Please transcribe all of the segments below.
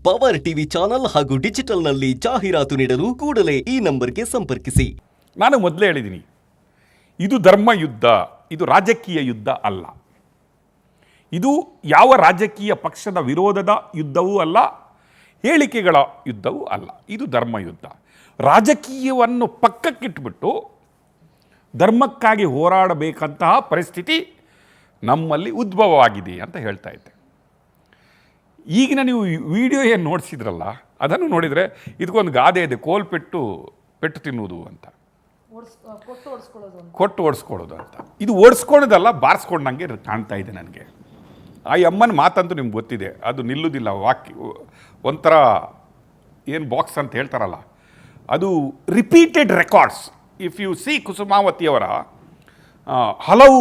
Power TV channel ಹಾಗೂ ಡಿಜಿಟಲ್ನಲ್ಲಿ ಜಾಹೀರಾತು ನೀಡಲು ಕೂಡಲೇ ಈ ನಂಬರ್ಗೆ ಸಂಪರ್ಕಿಸಿ. ನಾನು ಮೊದಲೇ ಹೇಳಿದ್ದೀನಿ, ಇದು ಧರ್ಮ ಯುದ್ಧ, ಇದು ರಾಜಕೀಯ ಯುದ್ಧ ಅಲ್ಲ. ಇದು ಯಾವ ರಾಜಕೀಯ ಪಕ್ಷದ ವಿರೋಧದ ಯುದ್ಧವೂ ಅಲ್ಲ, ಹೇಳಿಕೆಗಳ ಯುದ್ಧವೂ ಅಲ್ಲ. ಇದು ಧರ್ಮ ಯುದ್ಧ. ರಾಜಕೀಯವನ್ನು ಪಕ್ಕಕ್ಕಿಟ್ಬಿಟ್ಟು ಧರ್ಮಕ್ಕಾಗಿ ಹೋರಾಡಬೇಕಂತಹ ಪರಿಸ್ಥಿತಿ ನಮ್ಮಲ್ಲಿ ಉದ್ಭವವಾಗಿದೆ ಅಂತ ಹೇಳ್ತಾ ಇದ್ದೆ. ಈಗಿನ ನೀವು ವಿಡಿಯೋ ಏನು ನೋಡಿಸಿದ್ರಲ್ಲ, ಅದನ್ನು ನೋಡಿದರೆ ಇದಕ್ಕೊಂದು ಗಾದೆ ಇದೆ, ಪೆಟ್ಟು ತಿನ್ನುವುದು ಅಂತ, ಕೊಟ್ಟು ಓಡಿಸ್ಕೊಳ್ಳೋದು ಅಂತ. ಇದು ಓಡಿಸ್ಕೊಳ್ಳೋದಲ್ಲ, ಬಾರಿಸ್ಕೊಂಡಂಗೆ ಕಾಣ್ತಾ ಇದೆ ನನಗೆ. ಆ ಅಮ್ಮನ ಮಾತಂತೂ ನಿಮ್ಗೆ ಗೊತ್ತಿದೆ, ಅದು ನಿಲ್ಲುವುದಿಲ್ಲ. ಒಂಥರ ಏನು ಬಾಕ್ಸ್ ಅಂತ ಹೇಳ್ತಾರಲ್ಲ, ಅದು repeated records. If you see ಕುಸುಮಾವತಿಯವರ ಹಲವು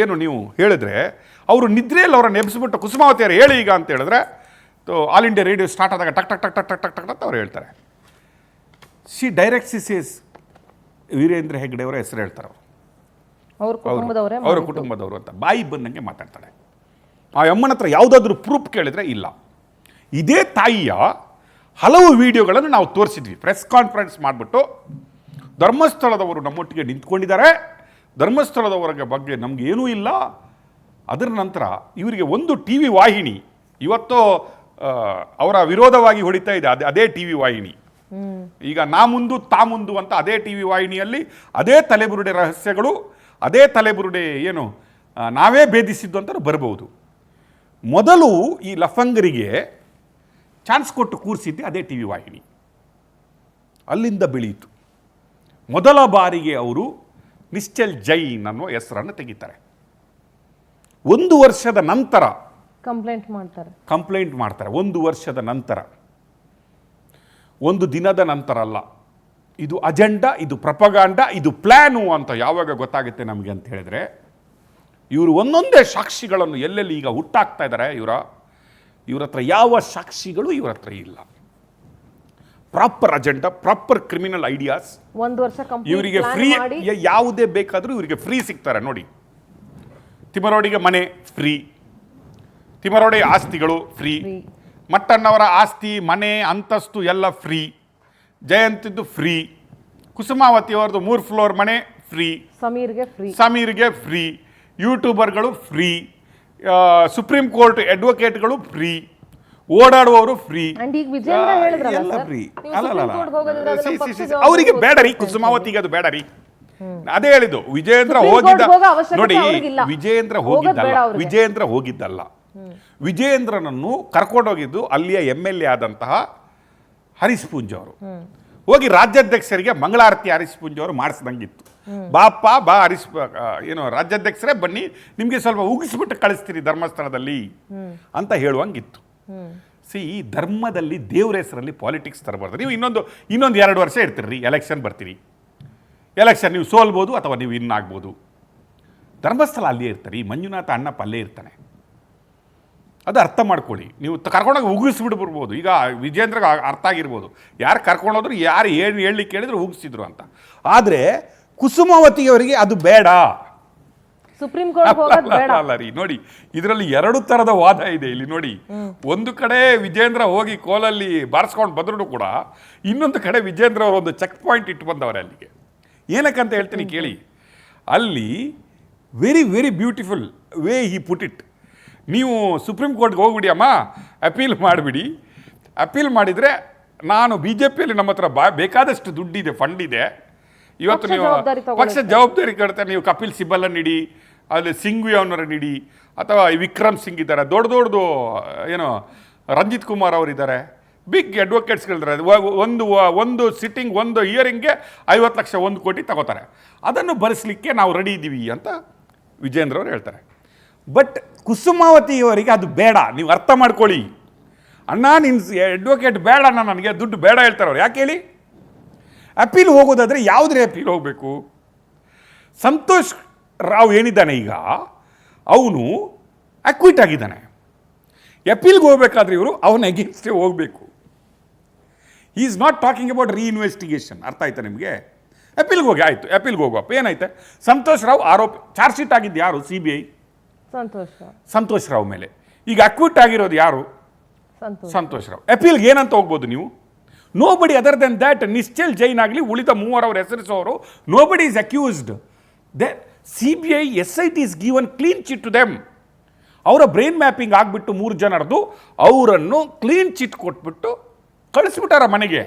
ಏನು ನೀವು ಹೇಳಿದ್ರೆ, ಅವರು ನಿದ್ರೆಯಲ್ಲಿ ಅವರನ್ನು ಎಬ್ಬಿಸ್ಬಿಟ್ಟು ಕುಸುಮಾವತಿಯವರು ಹೇಳಿ ಈಗ ಅಂತ ಹೇಳಿದ್ರೆ, ಆಲ್ ಇಂಡಿಯಾ ರೇಡಿಯೋ ಸ್ಟಾರ್ಟ್ ಆದಾಗ ಟಕ್ ಟಕ್ ಟಕ್ ಟಕ್ ಟಕ್ ಟಕ್ ಟಕ್ ಅಂತ ಅವ್ರು ಹೇಳ್ತಾರೆ. ಡೈರೆಕ್ಟ್ ಇಸ್ ವೀರೇಂದ್ರ ಹೆಗ್ಗಡೆ ಅವರ ಹೆಸರು ಹೇಳ್ತಾರೆ. ಅವರ ಕುಟುಂಬದವರು ಅಂತ ಬಾಯಿ ಬಂದಂಗೆ ಮಾತಾಡ್ತಾಳೆ. ಆ ಅಮ್ಮನ ಹತ್ರ ಯಾವುದಾದ್ರೂ ಪ್ರೂಫ್ ಕೇಳಿದರೆ ಇಲ್ಲ. ಇದೇ ತಾಯಿಯ ಹಲವು ವಿಡಿಯೋಗಳನ್ನು ನಾವು ತೋರಿಸಿದ್ವಿ. ಪ್ರೆಸ್ ಕಾನ್ಫರೆನ್ಸ್ ಮಾಡಿಬಿಟ್ಟು ಧರ್ಮಸ್ಥಳದವರು ನಮ್ಮೊಟ್ಟಿಗೆ ನಿಂತ್ಕೊಂಡಿದ್ದಾರೆ, ಧರ್ಮಸ್ಥಳದವರ ಬಗ್ಗೆ ನಮ್ಗೆ ಏನೂ ಇಲ್ಲ. ಅದರ ನಂತರ ಇವರಿಗೆ ಒಂದು ಟಿ ವಿ ವಾಹಿನಿ ಇವತ್ತು ಅವರ ವಿರೋಧವಾಗಿ ಹೊಡಿತಾ ಇದೆ, ಅದೇ ಟಿ ವಿ ವಾಹಿನಿ. ಈಗ ನಾ ಮುಂದು ತಾ ಮುಂದು ಅಂತ ಅದೇ ಟಿ ವಿ ವಾಹಿನಿಯಲ್ಲಿ ಅದೇ ತಲೆಬುರುಡೆ ರಹಸ್ಯಗಳು, ಅದೇ ತಲೆಬುರುಡೆ ಏನು ನಾವೇ ಭೇದಿಸಿದ್ದು ಅಂತ ಬರಬಹುದು. ಮೊದಲು ಈ ಲಫಂಗರಿಗೆ ಚಾನ್ಸ್ ಕೊಟ್ಟು ಕೂರಿಸಿದ್ದೆ ಅದೇ ಟಿ ವಿ ವಾಹಿನಿ. ಅಲ್ಲಿಂದ ಬೆಳೆಯಿತು. ಮೊದಲ ಬಾರಿಗೆ ಅವರು ನಿಶ್ಚಲ್ ಜೈನ್ ಅನ್ನೋ ಹೆಸರನ್ನು ತೆಗಿತಾರೆ. 1 ವರ್ಷದ ನಂತರ ಕಂಪ್ಲೇಂಟ್ ಮಾಡ್ತಾರೆ. 1 ವರ್ಷದ ನಂತರ, ಒಂದು ದಿನದ ನಂತರ ಅಲ್ಲ. ಇದು ಅಜೆಂಡಾ, ಇದು ಪ್ರಪಗಾಂಡ, ಇದು ಪ್ಲ್ಯಾನು ಅಂತ ಯಾವಾಗ ಗೊತ್ತಾಗುತ್ತೆ ನಮಗೆ ಅಂತ ಹೇಳಿದ್ರೆ, ಇವರು ಒಂದೊಂದೇ ಸಾಕ್ಷಿಗಳನ್ನು ಎಲ್ಲೆಲ್ಲಿ ಈಗ ಹುಟ್ಟಾಕ್ತಾ ಇದ್ದಾರೆ. ಇವ್ರ ಹತ್ರ ಯಾವ ಸಾಕ್ಷಿಗಳು ಇವ್ರ ಹತ್ರ ಇಲ್ಲ. Proper agenda, proper criminal ideas. 1 ವರ್ಷ ಇವರಿಗೆ ಫ್ರೀ, ಯಾವುದೇ ಬೇಕಾದರೂ ಇವರಿಗೆ ಫ್ರೀ ಸಿಗ್ತಾರೆ. ನೋಡಿ, ತಿಮರೋಡಿಗೆ ಮನೆ ಫ್ರೀ, ತಿಮರೋಡಿ ಆಸ್ತಿಗಳು ಫ್ರೀ, ಮಟ್ಟಣ್ಣವರ ಆಸ್ತಿ ಮನೆ ಅಂತಸ್ತು ಎಲ್ಲ ಫ್ರೀ, ಜಯಂತಿದ್ದು ಫ್ರೀ, ಕುಸುಮಾವತಿಯವರದು 3 ಫ್ಲೋರ್ ಮನೆ ಫ್ರೀ, ಸಮೀರ್ಗೆ ಫ್ರೀ, ಯೂಟ್ಯೂಬರ್ಗಳು ಫ್ರೀ, ಸುಪ್ರೀಂ ಕೋರ್ಟ್ ಅಡ್ವೊಕೇಟ್ಗಳು ಫ್ರೀ, ಓಡಾಡುವವರು ಫ್ರೀ, ಎಲ್ಲ ಫ್ರೀ. ಅವರಿಗೆ ಬೇಡ ರೀ, ಕುಸುಮಾವತಿಗೆ ಅದು ಬೇಡ ರೀ. ಅದೇ ಹೇಳಿದ್ದು, ವಿಜೇಂದ್ರ ಹೋಗಿದ್ದ ನೋಡಿ, ವಿಜೇಂದ್ರ ಹೋಗಿದ್ದಲ್ಲ. ವಿಜೇಂದ್ರನನ್ನು ಕರ್ಕೊಂಡೋಗಿದ್ದು ಅಲ್ಲಿಯ MLA ಆದಂತಹ ಹರೀಶ್ ಪೂಂಜ್ ಅವರು. ಹೋಗಿ ರಾಜ್ಯಾಧ್ಯಕ್ಷರಿಗೆ ಮಂಗಳಾರತಿ ಹರೀಶ್ ಪೂಂಜ್ ಅವರು ಮಾಡಿಸ್ದಂಗಿತ್ತು. ಬಾ ಹರೀಶ್ ಏನು ರಾಜ್ಯಾಧ್ಯಕ್ಷರೇ ಬನ್ನಿ, ನಿಮಗೆ ಸ್ವಲ್ಪ ಉಗಿಸ್ಬಿಟ್ಟು ಕಳಿಸ್ತೀರಿ ಧರ್ಮಸ್ಥಳದಲ್ಲಿ ಅಂತ ಹೇಳುವಂಗಿತ್ತು. ಈ ಧರ್ಮದಲ್ಲಿ ದೇವ್ರ ಹೆಸರಲ್ಲಿ ಪಾಲಿಟಿಕ್ಸ್ ತರಬಾರ್ದು. ನೀವು ಇನ್ನೊಂದು 2 ವರ್ಷ ಇರ್ತೀರಿ, ಎಲೆಕ್ಷನ್ ಬರ್ತೀರಿ. ಎಲೆಕ್ಷನ್ ನೀವು ಸೋಲ್ಬೋದು ಅಥವಾ ನೀವು ಇನ್ನಾಗ್ಬೋದು. ಧರ್ಮಸ್ಥಳ ಅಲ್ಲೇ ಇರ್ತಾರೆ, ಮಂಜುನಾಥ ಅಣ್ಣಪ್ಪ ಅಲ್ಲೇ ಇರ್ತಾನೆ. ಅದು ಅರ್ಥ ಮಾಡ್ಕೊಳ್ಳಿ. ನೀವು ಕರ್ಕೊಂಡೋಗಿ ಉಗಿಸ್ಬಿಡ್ಬಿಡ್ಬೋದು. ಈಗ ವಿಜೇಂದ್ರಗೆ ಅರ್ಥ ಆಗಿರ್ಬೋದು, ಯಾರು ಕರ್ಕೊಂಡೋದ್ರು, ಯಾರು ಏನು ಹೇಳಲಿಕ್ಕೆ ಹೇಳಿದ್ರು ಉಗಿಸಿದ್ರು ಅಂತ. ಆದರೆ ಕುಸುಮಾವತಿಯವರಿಗೆ ಅದು ಬೇಡ. ಸುಪ್ರೀಂ ಕೋರ್ಟ್ ಅಲ್ಲ ರೀ. ನೋಡಿ, ಇದರಲ್ಲಿ 2 ಥರದ ವಾದ ಇದೆ ಇಲ್ಲಿ. ನೋಡಿ, ಒಂದು ಕಡೆ ವಿಜೇಂದ್ರ ಹೋಗಿ ಕೋಲಲ್ಲಿ ಬಾರಿಸ್ಕೊಂಡು ಬಂದ್ರು ಕೂಡ, ಇನ್ನೊಂದು ಕಡೆ ವಿಜೇಂದ್ರ ಅವರು ಒಂದು ಚೆಕ್ ಪಾಯಿಂಟ್ ಇಟ್ಟು ಬಂದವರೆ ಅಲ್ಲಿಗೆ. ಏನಕ್ಕಂತ ಹೇಳ್ತೀನಿ ಕೇಳಿ. ಅಲ್ಲಿ very very beautiful way he put it. ನೀವು ಸುಪ್ರೀಂ ಕೋರ್ಟ್ಗೆ ಹೋಗ್ಬಿಡಿ ಅಮ್ಮ, ಅಪೀಲ್ ಮಾಡಿಬಿಡಿ. ಅಪೀಲ್ ಮಾಡಿದರೆ ನಾನು BJPಯಲ್ಲಿ ನಮ್ಮ ಹತ್ರ ಬೇಕಾದಷ್ಟು ದುಡ್ಡಿದೆ, ಫಂಡ್ ಇದೆ. ಇವತ್ತು ನೀವು ಪಕ್ಷದ ಜವಾಬ್ದಾರಿ ಕೊಡ್ತಾರೆ. ನೀವು ಕಪಿಲ್ ಸಿಬಲನ್ನು ನೀಡಿ, ಅಲ್ಲಿ ಸಿಂಘ್ವಿ ಅವನವ್ರನ್ನ ನೀಡಿ, ಅಥವಾ ವಿಕ್ರಮ್ ಸಿಂಗ್ ಇದ್ದಾರೆ, ದೊಡ್ಡದು ಏನು ರಂಜಿತ್ ಕುಮಾರ್ ಅವರಿದ್ದಾರೆ, ಬಿಗ್ ಅಡ್ವೊಕೇಟ್ಸ್ಗಳಿದ್ದಾರೆ. ಒಂದು ಸಿಟ್ಟಿಂಗ್, ಒಂದು ಹಿಯರಿಂಗ್ಗೆ 50 ಲಕ್ಷ, 1 ಕೋಟಿ ತಗೋತಾರೆ. ಅದನ್ನು ಭರಿಸಲಿಕ್ಕೆ ನಾವು ರೆಡಿ ಇದ್ದೀವಿ ಅಂತ ವಿಜೇಂದ್ರ ಅವರು ಹೇಳ್ತಾರೆ. ಬಟ್ ಕುಸುಮಾವತಿಯವರಿಗೆ ಅದು ಬೇಡ. ನೀವು ಅರ್ಥ ಮಾಡ್ಕೊಳ್ಳಿ. ಅಣ್ಣ, ನಿನ್ನ ಅಡ್ವೊಕೇಟ್ ಬೇಡ ಅಣ್ಣ, ನನಗೆ ದುಡ್ಡು ಬೇಡ ಹೇಳ್ತಾರೆ ಅವ್ರು. ಯಾಕೆ ಹೇಳಿ? ಅಪೀಲ್ ಹೋಗೋದಾದರೆ ಯಾವುದ್ರ ಅಪೀಲ್ ಹೋಗಬೇಕು? ಸಂತೋಷ್ ರಾವ್ ಏನಿದ್ದಾನೆ ಈಗ, ಅವನು ಅಕ್ವಿಟ್ ಆಗಿದ್ದಾನೆ. ಅಪೀಲ್ಗೆ ಹೋಗ್ಬೇಕಾದ್ರೆ ಇವರು ಅವನ ಅಗೇನ್ಸ್ಟೇ ಹೋಗಬೇಕು. Is not talking about reinvestigation. ಅರ್ಥ ಆಯ್ತಾ ನಿಮಗೆ? ಅಪೀಲ್ಗೆ ಹೋಗಿ ಆಯಿತು, ಅಪೀಲ್ಗೆ ಹೋಗುವಪ್ಪ. ಏನಾಯ್ತು? ಸಂತೋಷ್ ರಾವ್ ಆರೋಪಿ, ಚಾರ್ಜ್ ಶೀಟ್ ಆಗಿದ್ದು ಯಾರು? CBI ಸಂತೋಷ್ ರಾವ್ ಮೇಲೆ. ಈಗ ಅಕ್ವಿಟ್ ಆಗಿರೋದು ಯಾರು? ಸಂತೋಷ್ ರಾವ್. ಅಪೀಲ್ಗೆ ಏನಂತ ಹೋಗ್ಬೋದು ನೀವು? Nobody other than that Nishchal Jain ಆಗಲಿ ಉಳಿದ ಮೂವರವರು ಹೆಸರಿಸೋರು nobody is accused. The CBI SIT is given clean chit to them. ಅವರ ಬ್ರೈನ್ ಮ್ಯಾಪಿಂಗ್ ಆಗಿಬಿಟ್ಟು 3 ಜನರದು ಅವರನ್ನು ಕ್ಲೀನ್ ಚಿಟ್ ಕೊಟ್ಬಿಟ್ಟು ಕಳಿಸ್ಬಿಟ್ಟಾರ ಮನೆಗೆ.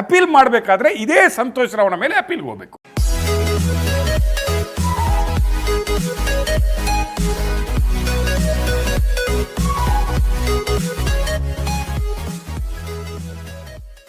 ಅಪೀಲ್ ಮಾಡಬೇಕಾದ್ರೆ ಇದೇ ಸಂತೋಷ್ ರಾವ್ನ ಮೇಲೆ ಅಪೀಲ್ಗೆ ಹೋಗಬೇಕು.